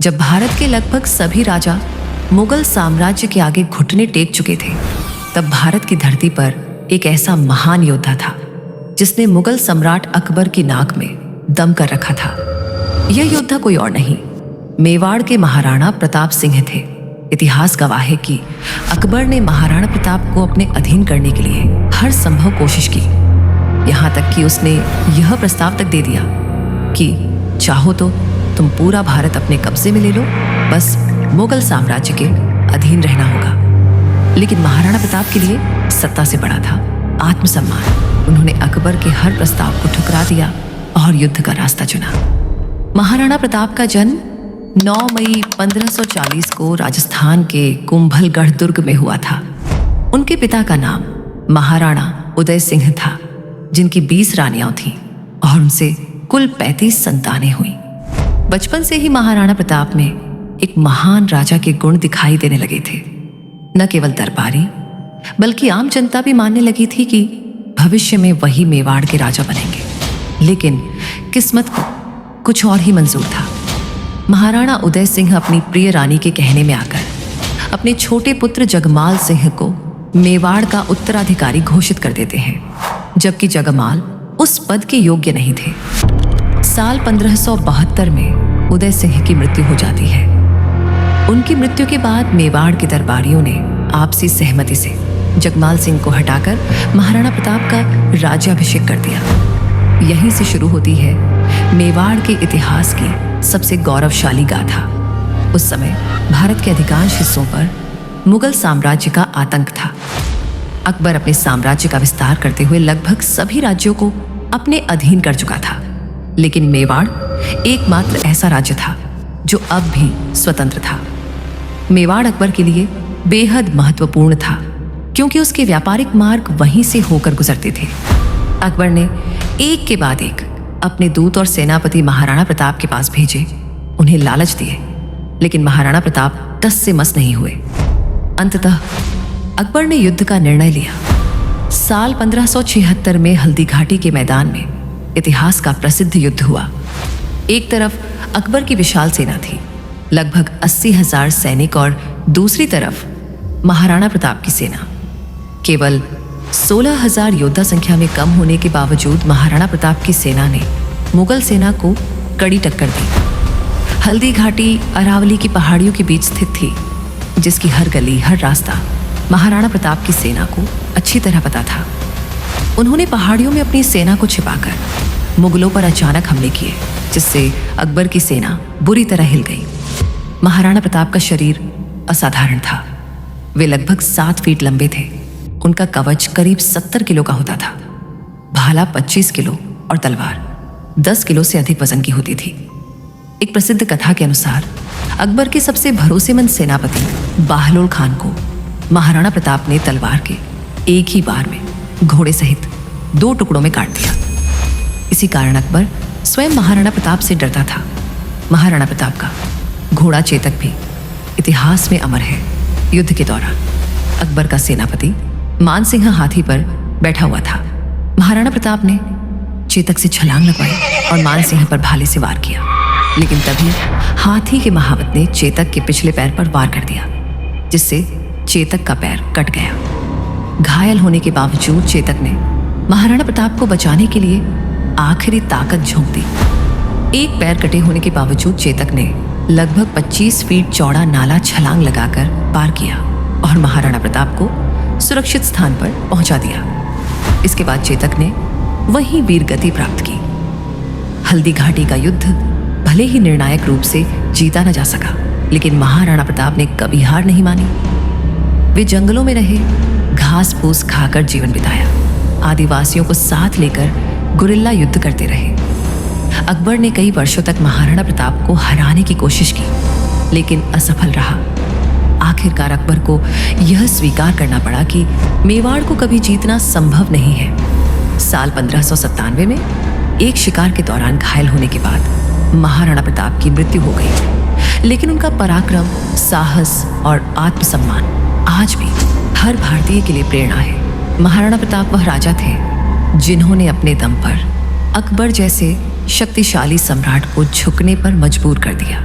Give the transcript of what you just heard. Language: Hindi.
जब भारत के लगभग सभी राजा मुगल साम्राज्य के आगे घुटने टेक चुके थे, तब भारत की धरती पर एक ऐसा महान योद्धा था जिसने मुगल सम्राट अकबर की नाक में दम कर रखा था। यह योद्धा कोई और नहीं, मेवाड़ के महाराणा प्रताप सिंह थे। इतिहास गवाह है कि अकबर ने महाराणा प्रताप को अपने अधीन करने के लिए हर संभव कोशिश की। यहाँ तक कि उसने यह प्रस्ताव तक दे दिया कि चाहो तो तुम पूरा भारत अपने कब्जे में ले लो, बस मुगल साम्राज्य के अधीन रहना होगा। लेकिन महाराणा प्रताप के लिए सत्ता से बड़ा था आत्मसम्मान। उन्होंने अकबर के हर प्रस्ताव को ठुकरा दिया और युद्ध का रास्ता चुना। महाराणा प्रताप का जन्म 9 मई 1540 को राजस्थान के कुंभलगढ़ दुर्ग में हुआ था। उनके पिता का नाम महाराणा उदय सिंह था, जिनकी 20 रानियां थीं और उनसे कुल 35 संतानें हुईं। बचपन से ही महाराणा प्रताप में एक महान राजा के गुण दिखाई देने लगे थे। न केवल दरबारी बल्कि आम जनता भी मानने लगी थी कि भविष्य में वही मेवाड़ के राजा बनेंगे। लेकिन किस्मत को कुछ और ही मंजूर था। महाराणा उदय सिंह अपनी प्रिय रानी के कहने में आकर अपने छोटे पुत्र जगमाल सिंह को मेवाड़ का उत्तराधिकारी घोषित कर देते हैं, जबकि जगमाल उस पद के योग्य नहीं थे। साल 1572 में उदय सिंह की मृत्यु हो जाती है। उनकी मृत्यु के बाद मेवाड़ के दरबारियों ने आपसी सहमति से जगमाल सिंह को हटाकर महाराणा प्रताप का राज्याभिषेक कर दिया। यहीं से शुरू होती है मेवाड़ के इतिहास की सबसे गौरवशाली गाथा। उस समय भारत के अधिकांश हिस्सों पर मुगल साम्राज्य का आतंक था। अकबर अपने साम्राज्य का विस्तार करते हुए लगभग सभी राज्यों को अपने अधीन कर चुका था, लेकिन मेवाड़ एकमात्र ऐसा राज्य था जो अब भी स्वतंत्र था। मेवाड़ अकबर के लिए बेहद महत्वपूर्ण था क्योंकि उसके व्यापारिक मार्ग वहीं से होकर गुजरते थे। अकबर ने एक के बाद एक अपने दूत और सेनापति महाराणा प्रताप के पास भेजे, उन्हें लालच दिए, लेकिन महाराणा प्रताप टस से मस नहीं हुए। अंततः अकबर ने युद्ध का निर्णय लिया। साल 1576 में हल्दी घाटी के मैदान में इतिहास का प्रसिद्ध युद्ध हुआ। एक तरफ अकबर की विशाल सेना थी, लगभग 80,000 सैनिक, और दूसरी तरफ महाराणा प्रताप की सेना। केवल 16,000 योद्धा संख्या में कम होने के बावजूद महाराणा प्रताप की सेना ने मुगल सेना को कड़ी टक्कर दी। हल्दी घाटी अरावली की पहाड़ियों के बीच स्थित थी, जिसकी हर गली, हर रास्ता महाराणा प्रताप की सेना को अच्छी तरह पता था। उन्होंने पहाड़ियों में अपनी सेना को छिपाकर मुगलों पर अचानक हमले किए, जिससे अकबर की सेना बुरी तरह हिल गई। महाराणा प्रताप का शरीर असाधारण था। वे लगभग 7 फीट लंबे थे। उनका कवच करीब 70 किलो का होता था, भाला 25 किलो और तलवार 10 किलो से अधिक वजन की होती थी। एक प्रसिद्ध कथा के अनुसार अकबर के सबसे भरोसेमंद सेनापति बाहलोल खान को महाराणा प्रताप ने तलवार के एक ही बार में घोड़े सहित 2 टुकड़ों में काट दिया। इसी कारण अकबर स्वयं महाराणा प्रताप से डरता था। महाराणा प्रताप का घोड़ा चेतक भी इतिहास में अमर है। युद्ध के दौरान अकबर का सेनापति मानसिंह हाथी पर बैठा हुआ था। महाराणा प्रताप ने चेतक से छलांग लगवाई और मानसिंह पर भाले से वार किया, लेकिन तभी हाथी के महावत ने चेतक के पिछले पैर पर वार कर दिया, जिससे चेतक का पैर कट गया। घायल होने के बावजूद चेतक ने महाराणा प्रताप को बचाने के लिए आखिरी ताकत झोंक दी। एक पैर कटे होने के बावजूद चेतक ने लगभग 25 फीट चौड़ा नाला छलांग लगाकर पार किया और महाराणा प्रताप को सुरक्षित स्थान पर पहुंचा दिया। इसके बाद चेतक ने वहीं वीरगति प्राप्त की। हल्दी घाटी का युद्ध भले ही निर्णायक रूप से जीता न जा सका, लेकिन महाराणा प्रताप ने कभी हार नहीं मानी। वे जंगलों में रहे, घास फूस खाकर जीवन बिताया, आदिवासियों को साथ लेकर गुरिल्ला युद्ध करते रहे। अकबर ने कई वर्षों तक महाराणा प्रताप को हराने की कोशिश की, लेकिन असफल रहा। आखिरकार अकबर को यह स्वीकार करना पड़ा कि मेवाड़ को कभी जीतना संभव नहीं है। साल 1597 में एक शिकार के दौरान घायल होने के बाद महाराणा प्रताप की मृत्यु हो गई, लेकिन उनका पराक्रम, साहस और आत्मसम्मान आज भी हर भारतीय के लिए प्रेरणा है। महाराणा प्रताप वह राजा थे जिन्होंने अपने दम पर अकबर जैसे शक्तिशाली सम्राट को झुकने पर मजबूर कर दिया।